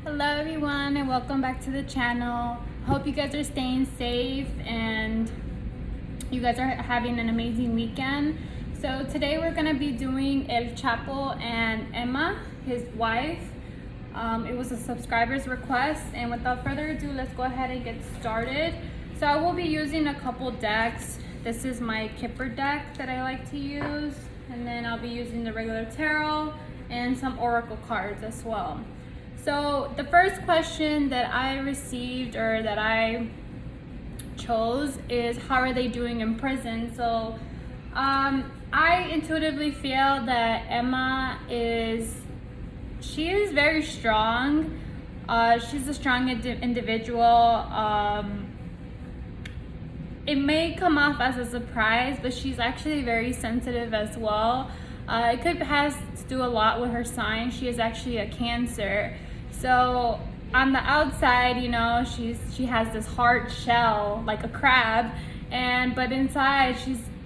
Hello everyone and welcome back to the channel. Hope you guys are staying safe and you guys are having an amazing weekend. So today we're going to be doing El Chapo and Emma, his wife. It was a subscriber's request, and without further ado, let's go ahead and get started. So I will be using a couple decks. This is my Kipper deck that I like to use, and then I'll be using the regular tarot and some oracle cards as well. So the first question that I received, or that I chose, is how are they doing in prison? So I intuitively feel that Emma is very strong. She's a strong individual. It may come off as a surprise, but she's actually very sensitive as well. It has to do a lot with her sign. She is actually a Cancer. So on the outside, you know, she has this hard shell like a crab, but inside,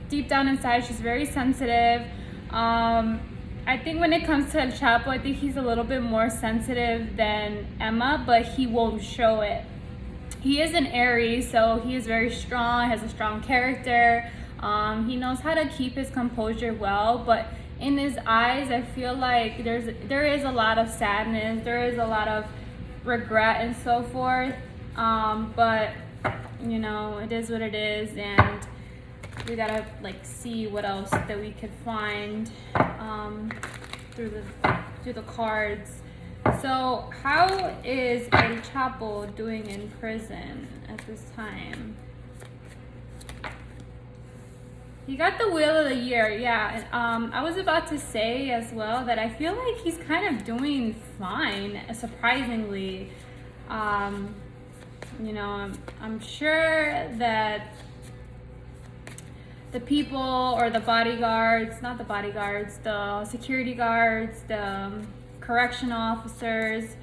deep down inside, she's very sensitive. I think when it comes to El Chapo, I think he's a little bit more sensitive than Emma, but he won't show it. He is an Aries, so he is very strong, has a strong character. He knows how to keep his composure well, but in his eyes, I feel like there is a lot of sadness, there is a lot of regret and so forth. But you know, it is what it is, and we gotta see what else that we could find through the cards. So how is El Chapo doing in prison at this time? He got the Wheel of the Year, yeah. I was about to say as well that I feel like he's kind of doing fine, surprisingly. You know, I'm sure that the people, or the bodyguards, not the bodyguards, the security guards, the correctional officers,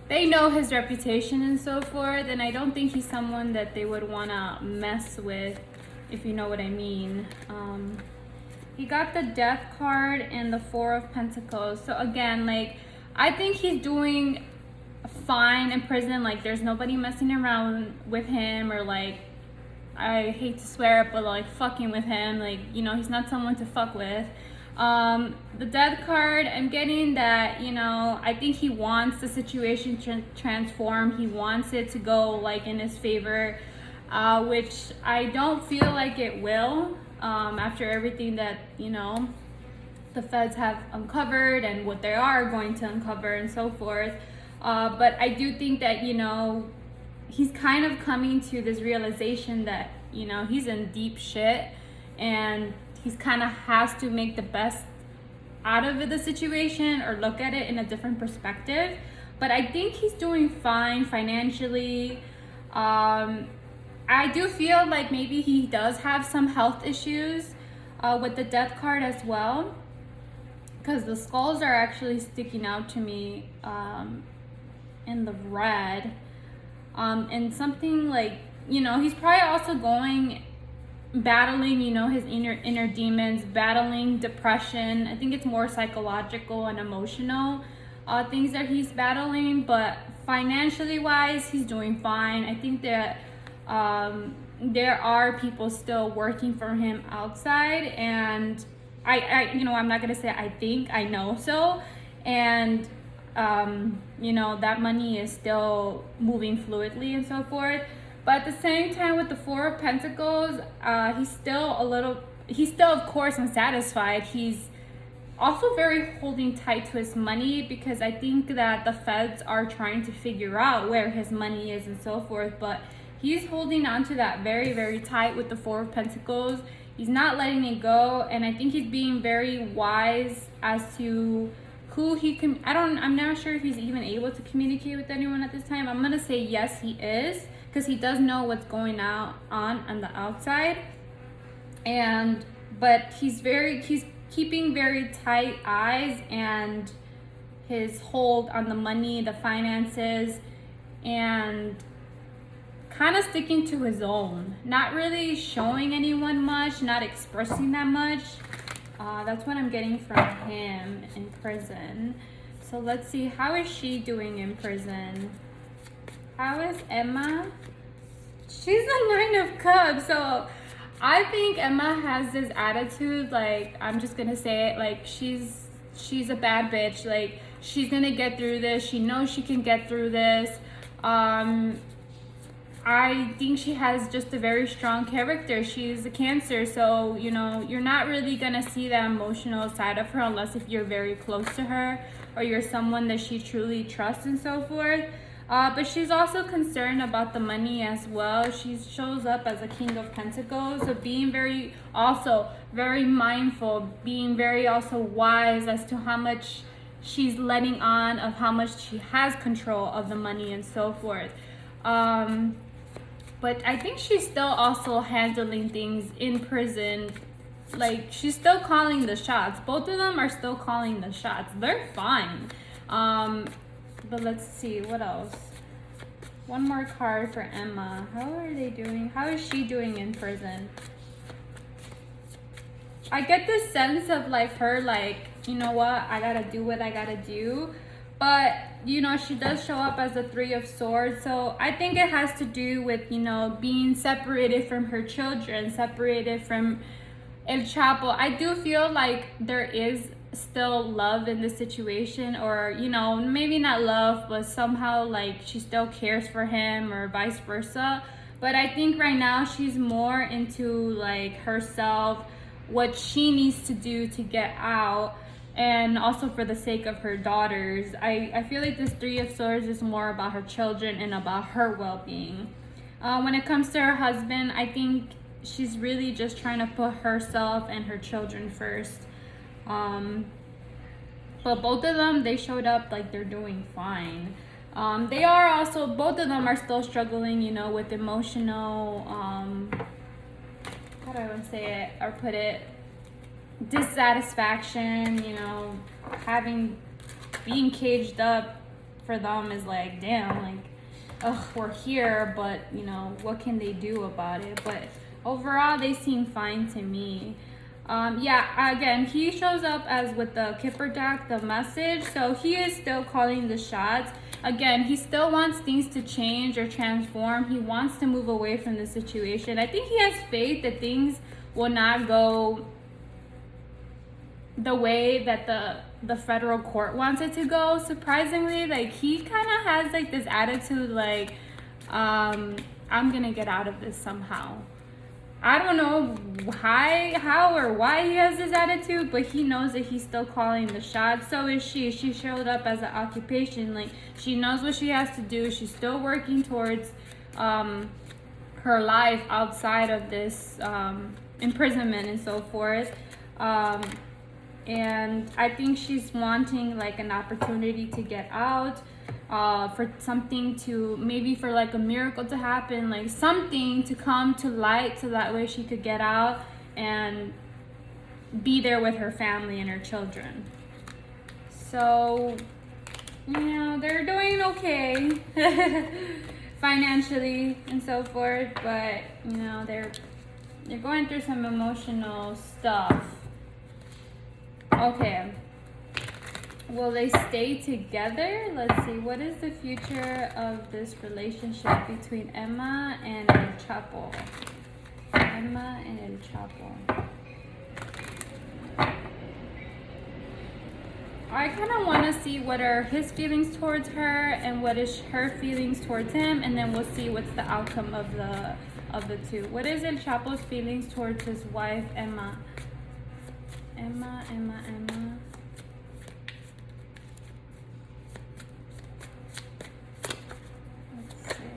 they know his reputation and so forth, and I don't think he's someone that they would want to mess with, if you know what I mean. He got the Death card and the Four of Pentacles. So again, I think he's doing fine in prison. There's nobody messing around with him, or I hate to swear it, but fucking with him. You know, he's not someone to fuck with. The Death card, I'm getting that, you know, I think he wants the situation to transform. He wants it to go in his favor, which I don't feel like it will, after everything that, you know, the feds have uncovered and what they are going to uncover and so forth. But I do think that, you know, he's kind of coming to this realization that, you know, he's in deep shit, and he's kind of has to make the best out of the situation, or look at it in a different perspective. But I think he's doing fine financially. I do feel like maybe he does have some health issues with the Death card as well, because the skulls are actually sticking out to me in the red. And something you know, he's probably also battling, you know, his inner demons, battling depression. I think it's more psychological and emotional things that he's battling, but financially wise, he's doing fine. I think that there are people still working for him outside, and I you know, I'm not gonna say I think, I know so, and you know, that money is still moving fluidly and so forth. But at the same time, with the Four of Pentacles, he's still of course unsatisfied. He's also very holding tight to his money, because I think that the feds are trying to figure out where his money is and so forth. But he's holding on to that very, very tight with the Four of Pentacles. He's not letting it go, and I think he's being very wise as to who he can. I'm not sure if he's even able to communicate with anyone at this time. I'm gonna say yes, he is, because he does know what's going on the outside, but he's keeping very tight eyes and his hold on the money, the finances, and kind of sticking to his own, not really showing anyone much, not expressing that much. That's what I'm getting from him in prison. So let's see, how is she doing in prison? How is Emma? She's the Nine of Cups. So I think Emma has this attitude, like, I'm just gonna say it, like, she's a bad bitch. Like, she's gonna get through this. She knows she can get through this. I think she has just a very strong character. She's a Cancer, so, you know, you're not really gonna see the emotional side of her unless if you're very close to her or you're someone that she truly trusts and so forth. But she's also concerned about the money as well. She shows up as a King of Pentacles, so being very mindful, being very also wise as to how much she's letting on, of how much she has control of the money and so forth. But I think she's still also handling things in prison. Like, she's still calling the shots. Both of them are still calling the shots. They're fine. But let's see, what else? One more card for Emma. How are they doing? How is she doing in prison? I get this sense of like her, like, you know what, I gotta do what I gotta do. But, you know, she does show up as a Three of Swords. So I think it has to do with, you know, being separated from her children, separated from El Chapo. I do feel like there is still love in the situation, or, you know, maybe not love, but somehow like she still cares for him or vice versa. But I think right now she's more into like herself, what she needs to do to get out, and also for the sake of her daughters. I feel like this Three of Swords is more about her children and about her well-being. When it comes to her husband, I think she's really just trying to put herself and her children first. But both of them, they showed up like they're doing fine. They are also, both of them are still struggling, you know, with emotional, how do I want to say it or put it, dissatisfaction, you know, being caged up for them is like, damn, like, ugh, we're here, but, you know, what can they do about it? But overall, they seem fine to me. Yeah, again, he shows up as with the Kipper deck, the message, so he is still calling the shots. Again, he still wants things to change or transform. He wants to move away from the situation. I think he has faith that things will not go the way that the federal court wants it to go. Surprisingly, like, he kind of has like this attitude like, I'm gonna get out of this somehow. I don't know how or why he has this attitude, but he knows that he's still calling the shots. So is she. She showed up as an occupation. Like, she knows what she has to do. She's still working towards her life outside of this imprisonment and so forth. And I think she's wanting like an opportunity to get out, for something to, maybe for like a miracle to happen, like something to come to light, so that way she could get out and be there with her family and her children. So, you know, they're doing okay financially and so forth, but, you know, they're going through some emotional stuff. Okay. Will they stay together? Let's see. What is the future of this relationship between Emma and El Chapo? Emma and El Chapo. I kind of want to see what are his feelings towards her and what is her feelings towards him, and then we'll see what's the outcome of the two. What is El Chapo's feelings towards his wife, Emma? Emma. Let's see.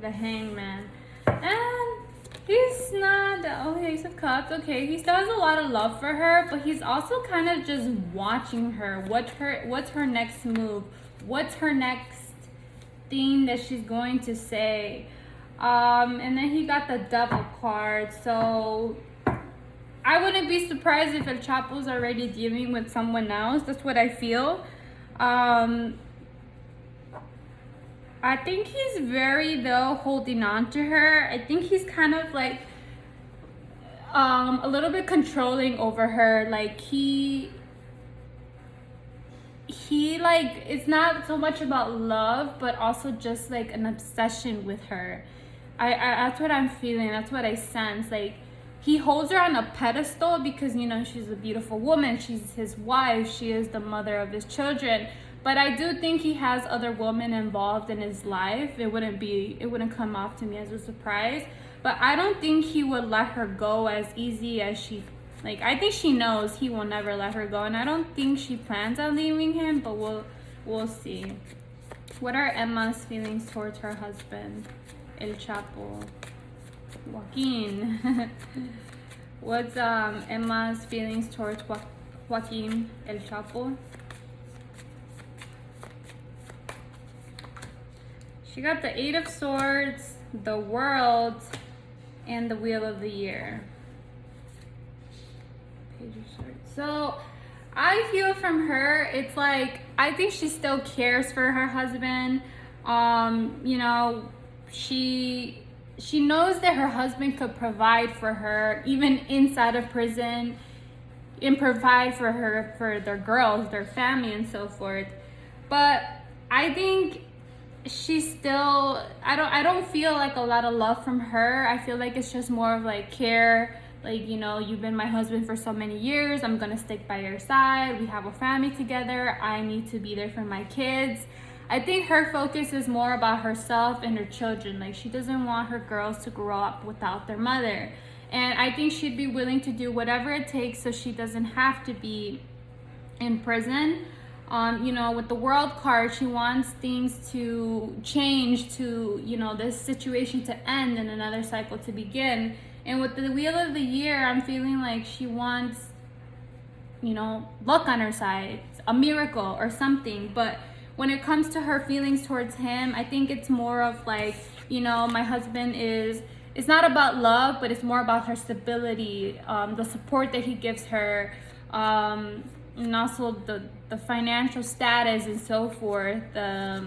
The Hangman. And he's not the Ace of Cups. Okay, he still has a lot of love for her, but he's also kind of just watching her. What's her next move? What's her next thing that she's going to say? And then he got the Devil card. So I wouldn't be surprised if El Chapo's already dealing with someone else. That's what I feel. I think he's very, though, holding on to her. I think he's kind of like a little bit controlling over her. Like, he he like, it's not so much about love, but also just like an obsession with her. I that's what I'm feeling. That's what I sense. Like, he holds her on a pedestal because, you know, she's a beautiful woman. She's his wife. She is the mother of his children. But I do think he has other women involved in his life. It wouldn't come off to me as a surprise. But I don't think he would let her go as easy as like, I think she knows he will never let her go. And I don't think she plans on leaving him, but we'll see. What are Emma's feelings towards her husband, El Chapo? Joaquin. What's Emma's feelings towards Joaquin El Chapo? She got the 8 of Swords, the World, and the Wheel of the Year. Page of Swords. So I feel from her, it's like, I think she still cares for her husband. You know, she knows that her husband could provide for her even inside of prison, and provide for her, for their girls, their family, and so forth. But I think she's still, I don't feel like a lot of love from her. I feel like it's just more of like care. Like, you know, you've been my husband for so many years. I'm gonna stick by your side. We have a family together. I need to be there for my kids. I think her focus is more about herself and her children. Like, she doesn't want her girls to grow up without their mother. And I think she'd be willing to do whatever it takes so she doesn't have to be in prison. You know, with the World card, she wants things to change, to, you know, this situation to end and another cycle to begin. And with the Wheel of the Year, I'm feeling like she wants, you know, luck on her side, a miracle or something. But when it comes to her feelings towards him, I think it's more of like, you know, my husband is, it's not about love, but it's more about her stability, the support that he gives her, and also the financial status and so forth, the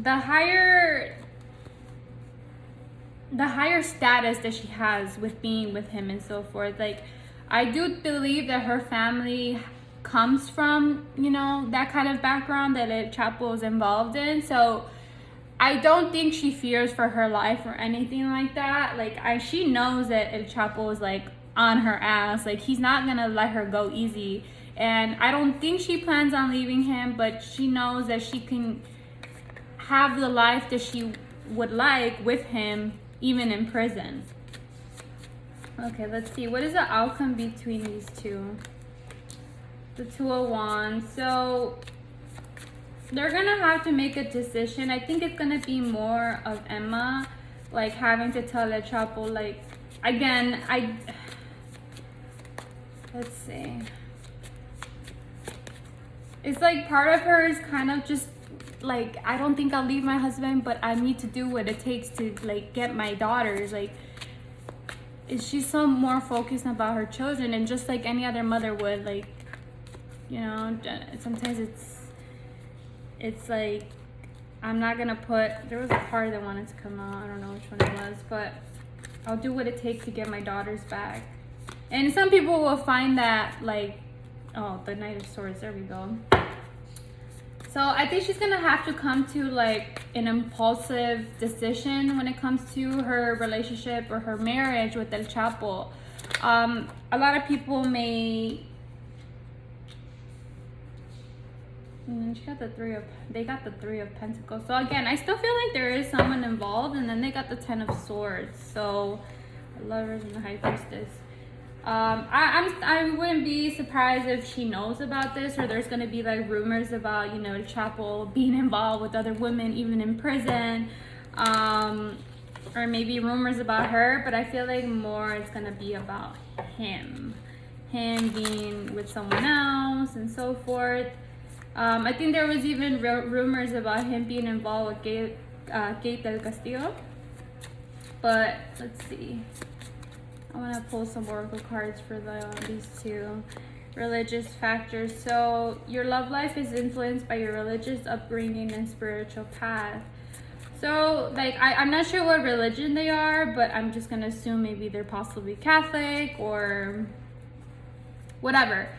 higher status that she has with being with him and so forth. Like, I do believe that her family comes from, you know, that kind of background that El Chapo is involved in. So I don't think she fears for her life or anything like that. Like, she knows that El Chapo is like on her ass. Like, he's not gonna let her go easy. And I don't think she plans on leaving him, but she knows that she can have the life that she would like with him, even in prison. Okay, let's see. What is the outcome between these two? The 2 of Wands. So they're gonna have to make a decision. I think it's gonna be more of Emma, like, having to tell El Chapo, like, again, let's see. It's like part of her is kind of just like, I don't think I'll leave my husband, but I need to do what it takes to, like, get my daughters. Like, she's so more focused about her children, and just like any other mother would, like, you know, sometimes it's like, I'm not gonna put, there was a card that wanted to come out, I don't know which one it was, but I'll do what it takes to get my daughters back. And some people will find that, like, oh, the Knight of Swords, there we go. So I think she's gonna have to come to, like, an impulsive decision when it comes to her relationship or her marriage with El Chapo. A lot of people may, she got they got the 3 of Pentacles. So again, I still feel like there is someone involved, and then they got the 10 of Swords. So Lovers and the High Priestess. I wouldn't be surprised if she knows about this, or there's gonna be like rumors about, you know, El Chapo being involved with other women even in prison, or maybe rumors about her. But I feel like more it's gonna be about him being with someone else and so forth. I think there was even rumors about him being involved with Kate del Castillo. But let's see. I want to pull some oracle cards for these two. Religious factors. So your love life is influenced by your religious upbringing and spiritual path. So, like, I'm not sure what religion they are, but I'm just going to assume maybe they're possibly Catholic or whatever.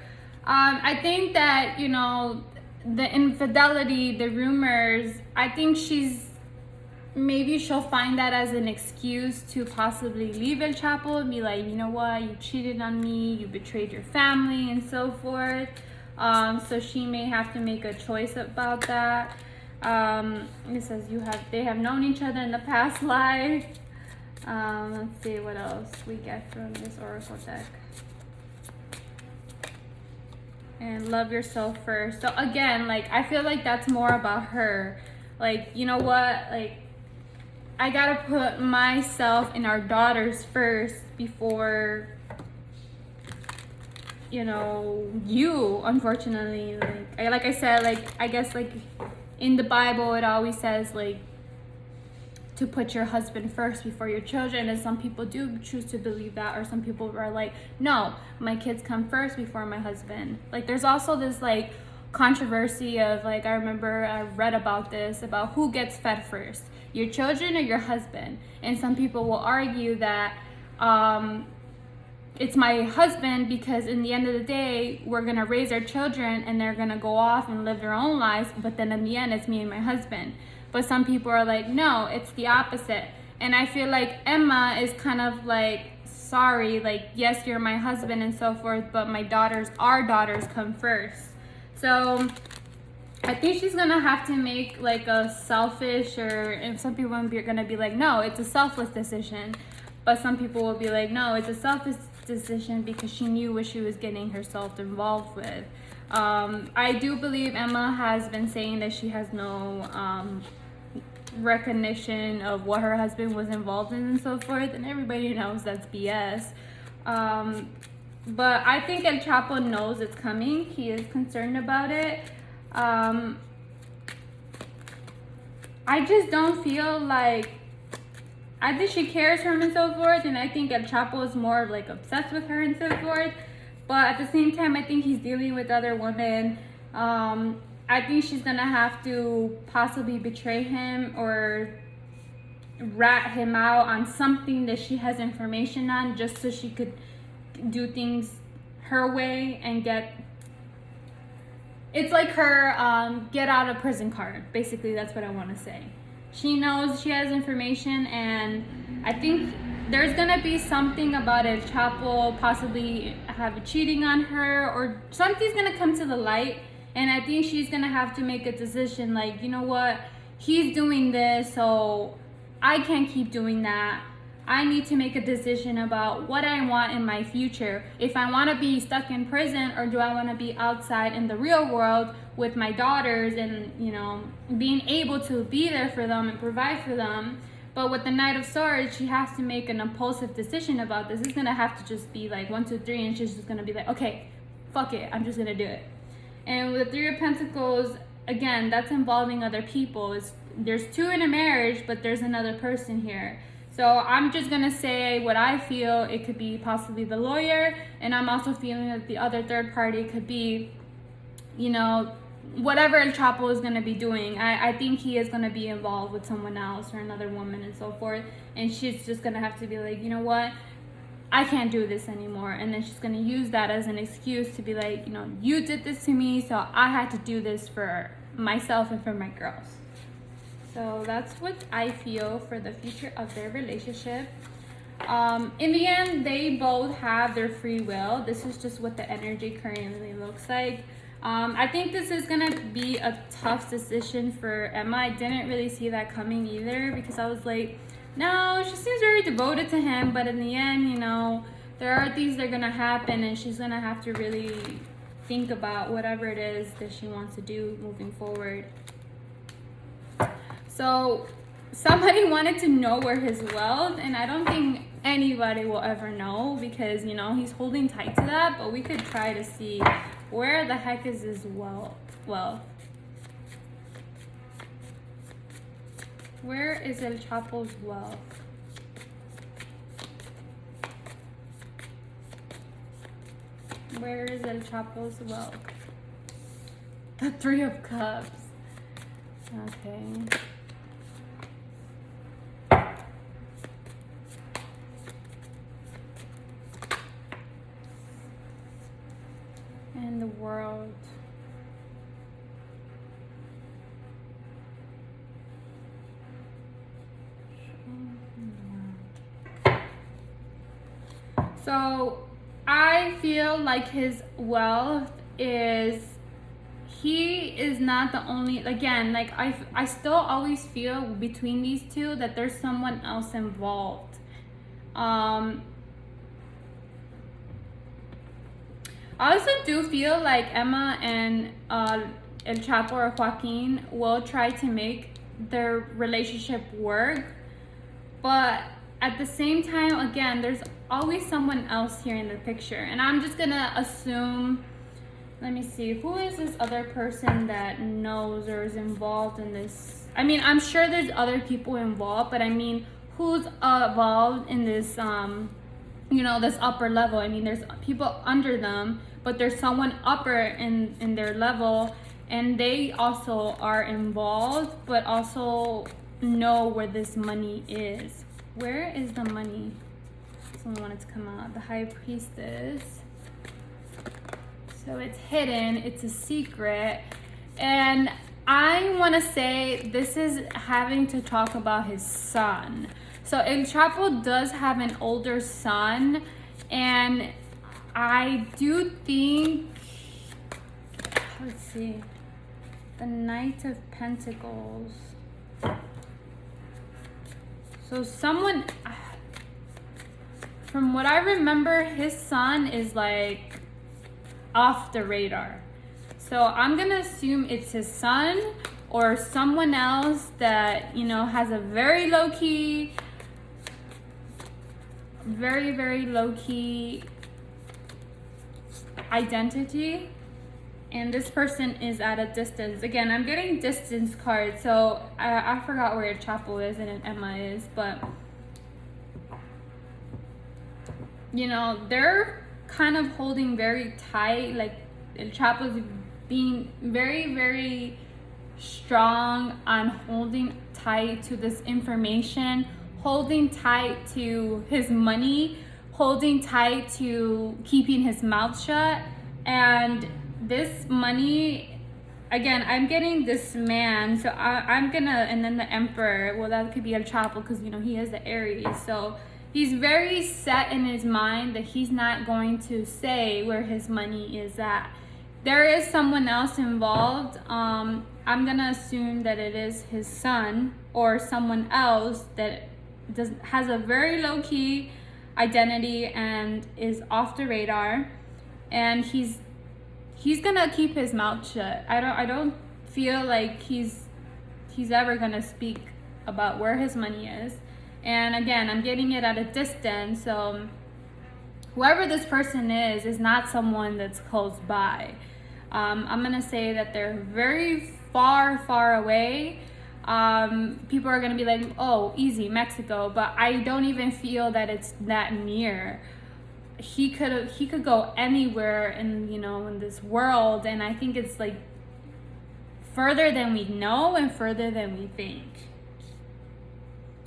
I think that, you know, the infidelity, the rumors, I think maybe she'll find that as an excuse to possibly leave El Chapo and be like, you know what, you cheated on me, you betrayed your family, and so forth. So she may have to make a choice about that. It says they have known each other in the past life. Let's see what else we get from this oracle deck. And love yourself first. So again, like, I feel like that's more about her. Like, you know what, like, I gotta put myself and our daughters first before, you know, you, unfortunately. Like I said, like, I guess, like, in the Bible, it always says, like, to put your husband first before your children, and some people do choose to believe that, or some people are like, no, my kids come first before my husband. Like, there's also this, like, controversy of, like, I remember I read about this, about who gets fed first, your children or your husband. And some people will argue that it's my husband, because in the end of the day, we're gonna raise our children and they're gonna go off and live their own lives, but then in the end, it's me and my husband. But some people are like, no, it's the opposite. And I feel like Emma is kind of like, sorry, like, yes, you're my husband and so forth, but our daughters come first. So I think she's gonna have to make like a selfish, or if some people are gonna be like, no, it's a selfless decision. But some people will be like, no, it's a selfish decision because she knew what she was getting herself involved with. I do believe Emma has been saying that she has no recognition of what her husband was involved in and so forth, and everybody knows that's BS. But I think El Chapo knows it's coming. He is concerned about it. I just don't feel like, I think she cares for him and so forth, and I think El Chapo is more like obsessed with her and so forth. But at the same time, I think he's dealing with other women. I think she's gonna have to possibly betray him or rat him out on something that she has information on, just so she could do things her way and it's like her get out of prison card. Basically, that's what I want to say. She knows she has information, and I think there's gonna be something about El Chapo possibly have cheating on her, or something's gonna come to the light. And I think she's gonna have to make a decision, like, you know what, he's doing this, so I can't keep doing that. I need to make a decision about what I want in my future. If I want to be stuck in prison, or do I want to be outside in the real world with my daughters and, you know, being able to be there for them and provide for them. But with the Knight of Swords, she has to make an impulsive decision about this. It's gonna have to just be like 1, 2, 3, and she's just gonna be like, okay, fuck it, I'm just gonna do it. And with the Three of Pentacles, again, that's involving other people. There's two in a marriage, but there's another person here. So I'm just gonna say what I feel. It could be possibly the lawyer, and I'm also feeling that the other third party could be, you know, whatever El Chapo is gonna be doing. I think he is gonna be involved with someone else or another woman and so forth. And she's just gonna have to be like, you know what? I can't do this anymore. And then she's gonna use that as an excuse to be like, you know, you did this to me, so I had to do this for myself and for my girls. So that's what I feel for the future of their relationship. In the end, they both have their free will. This is just what the energy currently looks like. I think this is gonna be a tough decision for Emma. I didn't really see that coming either, because I was like, no, she seems very devoted to him, but in the end, you know, there are things that are gonna happen, and she's gonna have to really think about whatever it is that she wants to do moving forward. So somebody wanted to know where his wealth, and I don't think anybody will ever know, because, you know, he's holding tight to that. But we could try to see where the heck is his wealth. Where is El Chapo's wealth? Where is El Chapo's wealth? The Three of Cups. Okay. And the World. So I feel like his wealth is, he is not the only, again, like I still always feel between these two that there's someone else involved. I also do feel like Emma and El Chapo or Joaquin will try to make their relationship work, but at the same time, again, there's always someone else here in the picture, and I'm just gonna assume, let me see, who is this other person that knows or is involved in this? I mean, I'm sure there's other people involved, but I mean, who's involved in this, you know, this upper level? I mean, there's people under them, but there's someone upper in their level, and they also are involved, but also know where this money is. Where is the money? Someone wanted to come out. The high priestess. So it's hidden, it's a secret. And I want to say this is having to talk about his son. So El Chapo does have an older son, and I do think, let's see, the Knight of Pentacles. So someone, from what I remember, his son is like off the radar. So I'm gonna assume it's his son or someone else that, you know, has a very low-key, very low-key identity, and this person is at a distance. Again, I'm getting distance cards, so I forgot where Chapo is and Emma is, but you know, they're kind of holding very tight. Like El Chapo's being very strong on holding tight to this information, holding tight to his money, holding tight to keeping his mouth shut. And this money, again, I'm getting this man, so I'm gonna, and then the Emperor, well, that could be El Chapo because, you know, he is the Aries, so he's very set in his mind that he's not going to say where his money is at. There is someone else involved. I'm gonna assume that it is his son or someone else that has a very low-key identity and is off the radar, and he's gonna keep his mouth shut. I don't feel like he's ever gonna speak about where his money is. And again, I'm getting it at a distance, so whoever this person is not someone that's close by. I'm gonna say that they're very far away. People are gonna be like, oh, easy, Mexico, but I don't even feel that it's that near. He could go anywhere in, you know, in this world, and I think it's like further than we know and further than we think.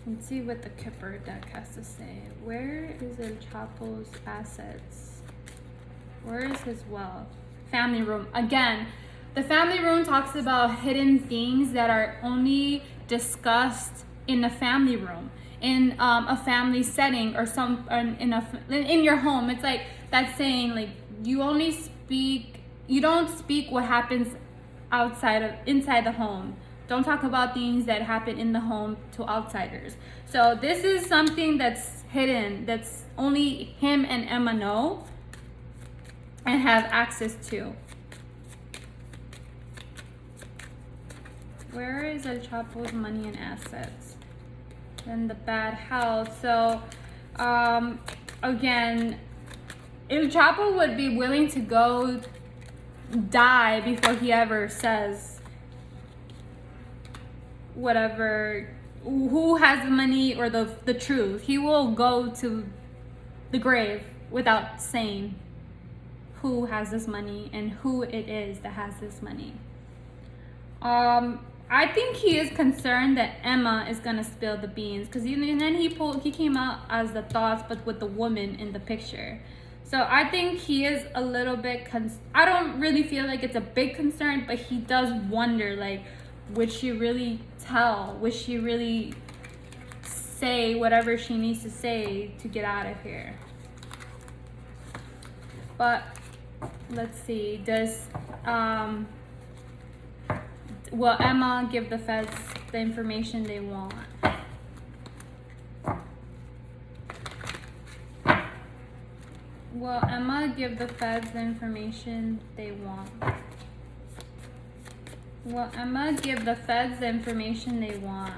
Let's see what the Kipper deck has to say. Where is El Chapo's assets? Where is his wealth? Family room. Again, the family room talks about hidden things that are only discussed in the family room, in a family setting, or in your home. It's like that saying, like, you don't speak what happens inside the home. Don't talk about things that happen in the home to outsiders. So this is something that's hidden, that's only him and Emma know and have access to. Where is El Chapo's money and assets? Then the bad house. So again, El Chapo would be willing to go die before he ever says whatever, who has the money or the truth. He will go to the grave without saying who has this money and who it is that has this money. I think he is concerned that Emma is gonna spill the beans, because then he came out as the thoughts, but with the woman in the picture. So I think he is a little bit I don't really feel like it's a big concern, but he does wonder, like, would she really tell? Would she really say whatever she needs to say to get out of here? But let's see, will Emma give the feds the information they want? Will Emma give the feds the information they want? Will Emma give the feds the information they want?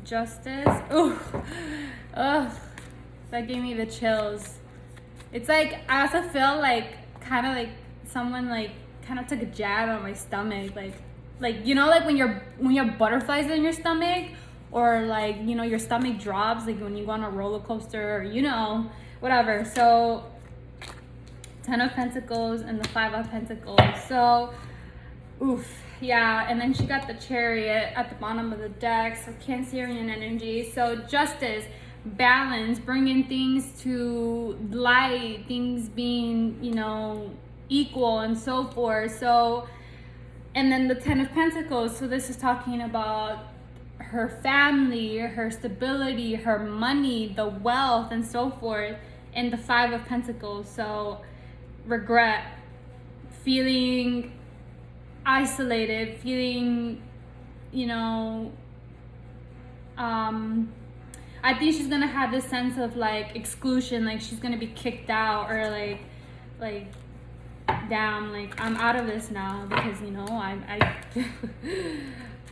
Justice? Ooh. Ugh. That gave me the chills. It's like, I also feel like, kind of like someone like kind of took a jab on my stomach. Like, you know, like when you have butterflies in your stomach, or like, you know, your stomach drops, like when you go on a roller coaster, or, you know, whatever. So 10 of Pentacles and the 5 of Pentacles. So, oof, yeah. And then she got the Chariot at the bottom of the deck. So Cancerian energy. So Justice, balance, bringing things to light, things being, you know, equal and so forth. So, and then the 10 of Pentacles. So this is talking about her family, her stability, her money, the wealth, and so forth. And the 5 of Pentacles. So regret, feeling isolated, feeling, you know, I think she's gonna have this sense of like exclusion, like she's gonna be kicked out, or like damn, like I'm out of this now because, you know, I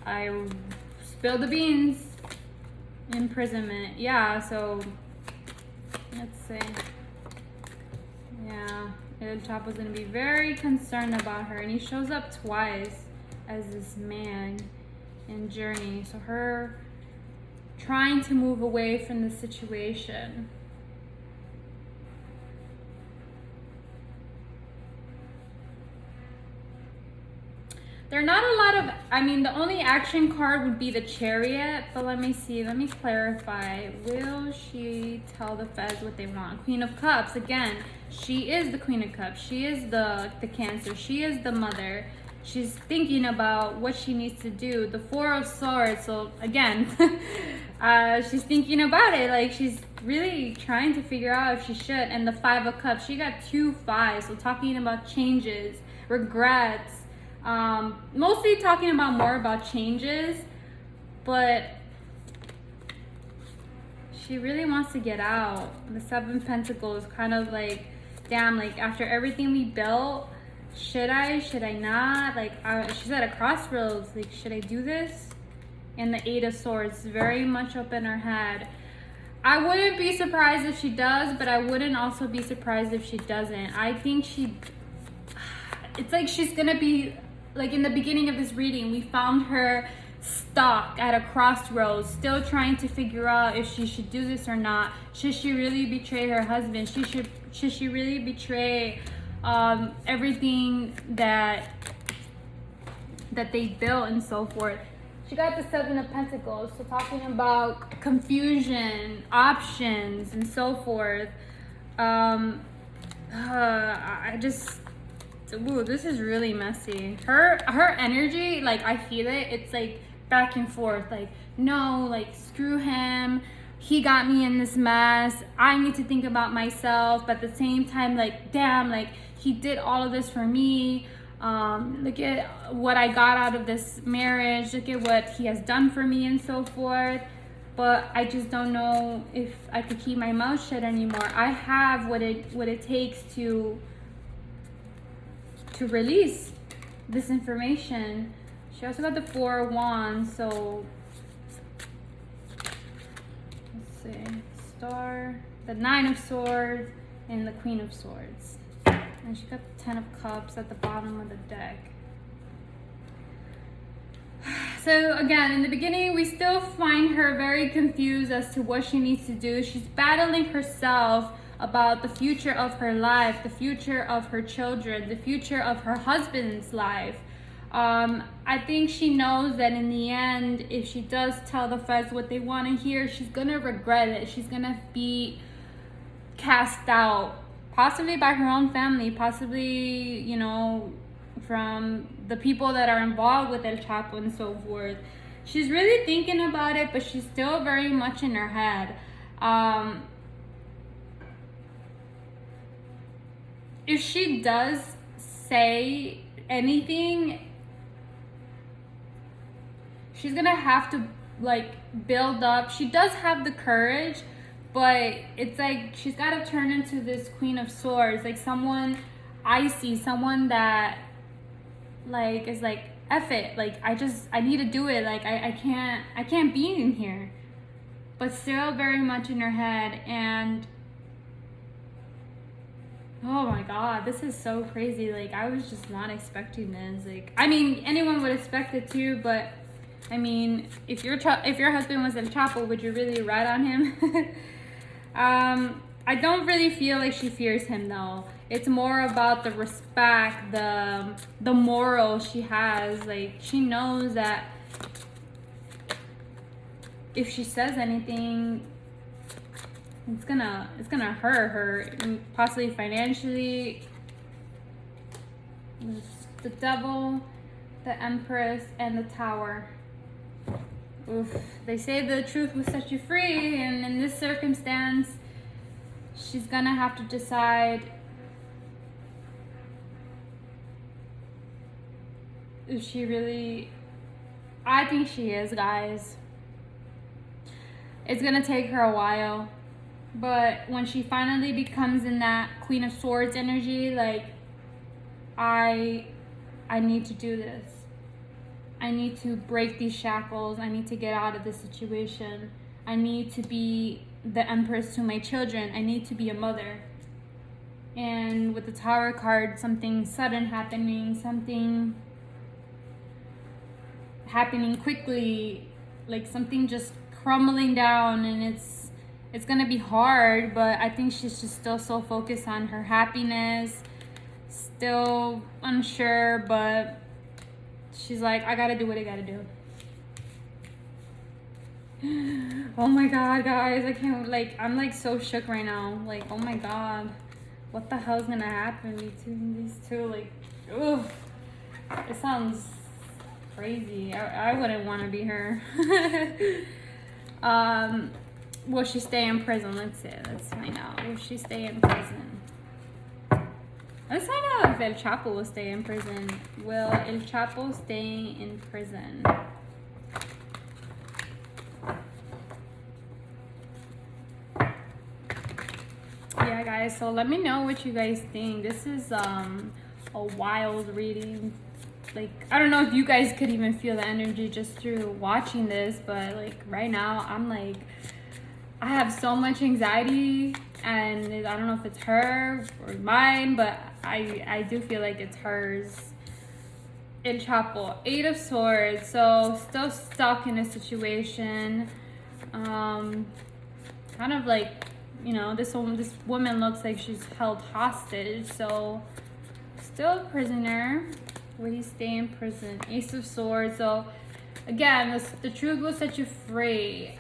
I spilled the beans. Imprisonment. Yeah, so let's see. Yeah, El Chapo's gonna be very concerned about her, and he shows up twice as this man in Journey. So her trying to move away from the situation. There are not a lot of, I mean, the only action card would be the Chariot, but let me see, let me clarify. Will she tell the feds what they want? Queen of Cups, again, she is the Queen of Cups. She is the Cancer. She is the mother. She's thinking about what she needs to do. The 4 of Swords, so again, she's thinking about it. Like, she's really trying to figure out if she should. And the 5 of Cups, she got 2 5s, so talking about changes, regrets, mostly talking about more about changes, but she really wants to get out. The 7 of Pentacles, kind of like, damn, like after everything we built, should I not? Like, she's at a crossroads, like, should I do this? And the 8 of Swords, very much up in her head. I wouldn't be surprised if she does, but I wouldn't also be surprised if she doesn't. I think it's like she's gonna be, like in the beginning of this reading, we found her stuck at a crossroads, still trying to figure out if she should do this or not. Should she really betray her husband? Should she really betray everything that they built and so forth? She got the 7 of Pentacles, so talking about confusion, options, and so forth. I just, ooh, this is really messy. Her energy, like, I feel it. It's like back and forth. Like, no, like, screw him. He got me in this mess. I need to think about myself. But at the same time, like, damn, like, he did all of this for me. Look at what I got out of this marriage. Look at what he has done for me and so forth. But I just don't know if I could keep my mouth shut anymore. I have what it takes to release this information. She also got the 4 of Wands, so let's see, Star, the 9 of Swords, and the Queen of Swords. And she got the 10 of Cups at the bottom of the deck. So again, in the beginning, we still find her very confused as to what she needs to do. She's battling herself about the future of her life, the future of her children, the future of her husband's life. I think she knows that in the end, if she does tell the feds what they want to hear, she's gonna regret it. She's gonna be cast out, possibly by her own family, possibly, you know, from the people that are involved with El Chapo and so forth. She's really thinking about it, but she's still very much in her head. If she does say anything, she's gonna have to like build up. She does have the courage, but it's like she's gotta turn into this Queen of Swords, like someone icy, someone that like is like, F it, like I need to do it, like I can't be in here, but still very much in her head. And oh my god, this is so crazy. Like, I was just not expecting this. Like, I mean, anyone would expect it too, but I mean, if your husband was El Chapo, would you really rat on him? I don't really feel like she fears him though. It's more about the respect, the moral she has. Like, she knows that if she says anything, it's gonna hurt her, possibly financially. The Devil, the Empress, and the Tower. Oof. They say the truth will set you free, and in this circumstance, she's gonna have to decide if she really... I think she is, guys. It's gonna take her a while, but when she finally becomes in that Queen of Swords energy, like, I need to do this. I need to break these shackles. I need to get out of this situation. I need to be the Empress to my children. I need to be a mother. And with the Tower card, something sudden happening, something happening quickly, like something just crumbling down, and it's gonna be hard, but I think she's just still so focused on her happiness, still unsure, but she's like, I gotta do what I gotta do. Oh my god, guys, I can't, like, I'm like so shook right now. Like, oh my god, what the hell's gonna happen between these two? Like, ugh, it sounds crazy. I wouldn't want to be her. Will she stay in prison? Let's find out. Will she stay in prison? Let's find out if El Chapo will stay in prison. Will El Chapo stay in prison? Yeah, guys, so let me know what you guys think. This is a wild reading. Like, I don't know if you guys could even feel the energy just through watching this, but like right now I'm like, I have so much anxiety, and I don't know if it's her or mine, but I do feel like it's hers. El Chapo, 8 of Swords, so still stuck in a situation. Kind of like, you know, this woman looks like she's held hostage, so still a prisoner. Will he stay in prison? Ace of Swords. So again, the truth will set you free.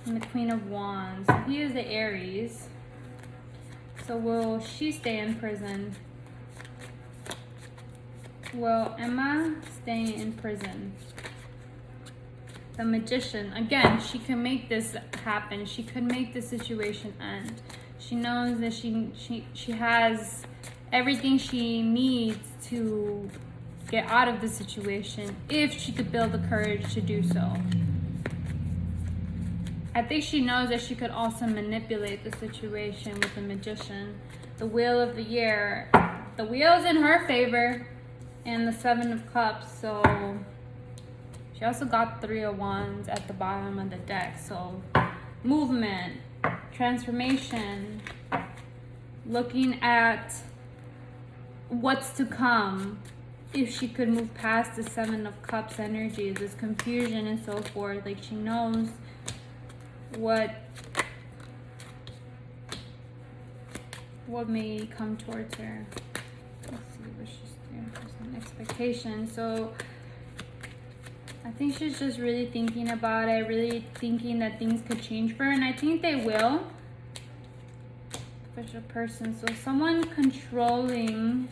And the Queen of Wands. So he is the Aries. So will she stay in prison? Will Emma stay in prison? The Magician. Again, she can make this happen. She could make the situation end. She knows that she has everything she needs to get out of the situation if she could build the courage to do so. I think she knows that she could also manipulate the situation with the Magician. The Wheel of the Year. The wheel's in her favor, and the 7 of Cups. So she also got 3 of Wands at the bottom of the deck. So movement, transformation, looking at what's to come. If she could move past the 7 of Cups energy, this confusion and so forth, like she knows what may come towards her. Let's see what she's doing for some expectation. So I think she's just really thinking about it, really thinking that things could change for her, and I think they will. Special person, so someone controlling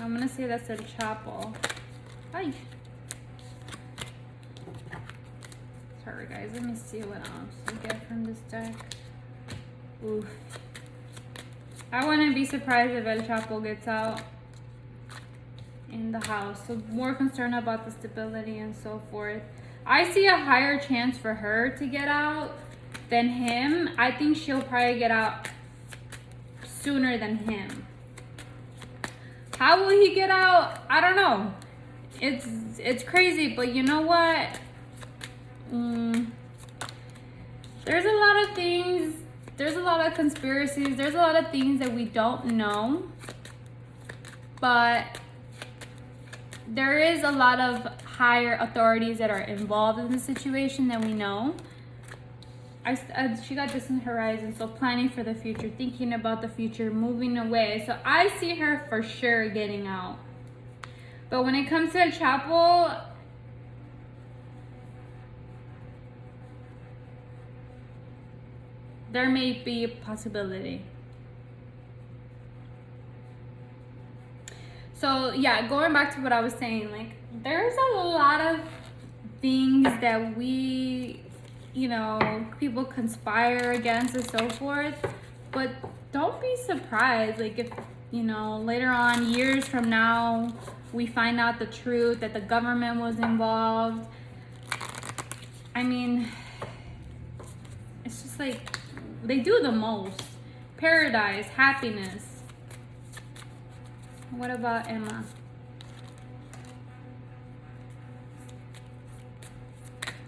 I'm gonna say that's El Chapo. Ay. Sorry guys, let me see what else we get from this deck. Oof. I wouldn't be surprised if El Chapo gets out in the house. So more concerned about the stability and so forth. I see a higher chance for her to get out than him. I think she'll probably get out sooner than him. How will he get out? I don't know. It's crazy, but you know what? There's a lot of things. There's a lot of conspiracies. There's a lot of things that we don't know. But there is a lot of higher authorities that are involved in the situation that we know. She got distant horizon, so planning for the future, thinking about the future, moving away. So I see her for sure getting out. But when it comes to El Chapo, there may be a possibility. So yeah, going back to what I was saying, like there's a lot of things that we, you know, people conspire against and so forth, but don't be surprised, like if, you know, later on, years from now, we find out the truth that the government was involved. I mean, it's just like they do the most. Paradise, happiness. What about Emma?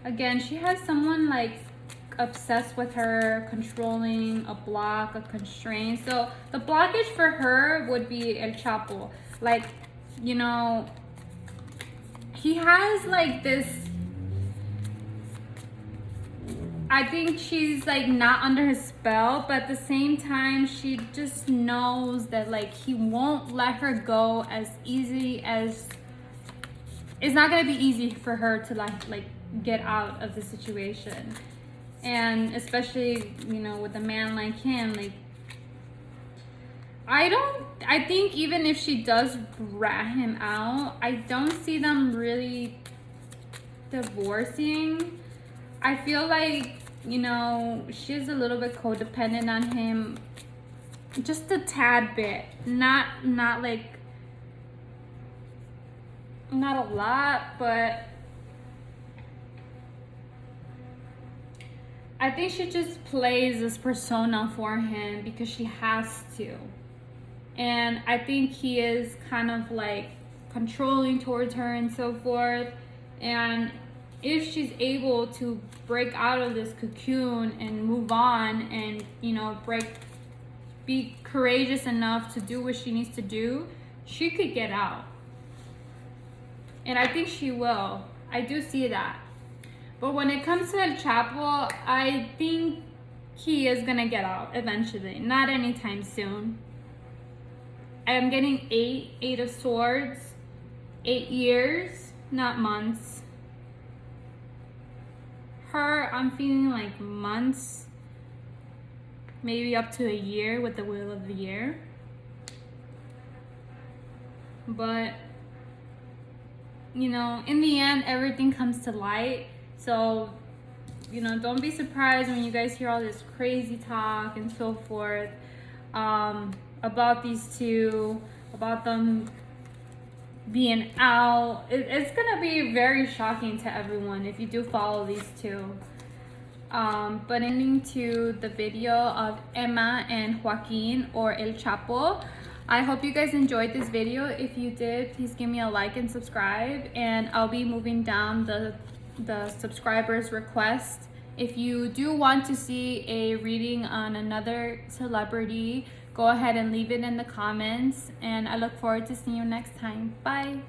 Again, she has someone like obsessed with her, controlling, a block, a constraint. So the blockage for her would be El Chapo. Like, you know, he has like this, I think she's like not under his spell, but at the same time, she just knows that like he won't let her go as easy as, it's not gonna be easy for her to like get out of the situation. And especially, you know, with a man like him, like I think even if she does rat him out, I don't see them really divorcing. I feel like, you know, she's a little bit codependent on him, just a tad bit, not like, not a lot, but I think she just plays this persona for him because she has to. And I think he is kind of like controlling towards her and so forth. And if she's able to break out of this cocoon and move on and, you know, be courageous enough to do what she needs to do, she could get out. And I think she will. I do see that. But when it comes to El Chapo, I think he is gonna get out eventually. Not anytime soon. I'm getting 8 of swords, 8 years, not months. Her, I'm feeling like months, maybe up to a year with the wheel of the year. But, you know, in the end, everything comes to light. So, you know, don't be surprised when you guys hear all this crazy talk and so forth about these two, about them being out. It's gonna be very shocking to everyone if you do follow these two. But ending to the video of Emma and Joaquin, or El Chapo. I hope you guys enjoyed this video. If you did, please give me a like and subscribe, and I'll be moving down the subscribers request. If you do want to see a reading on another celebrity, go ahead and leave it in the comments, and I look forward to seeing you next time. Bye.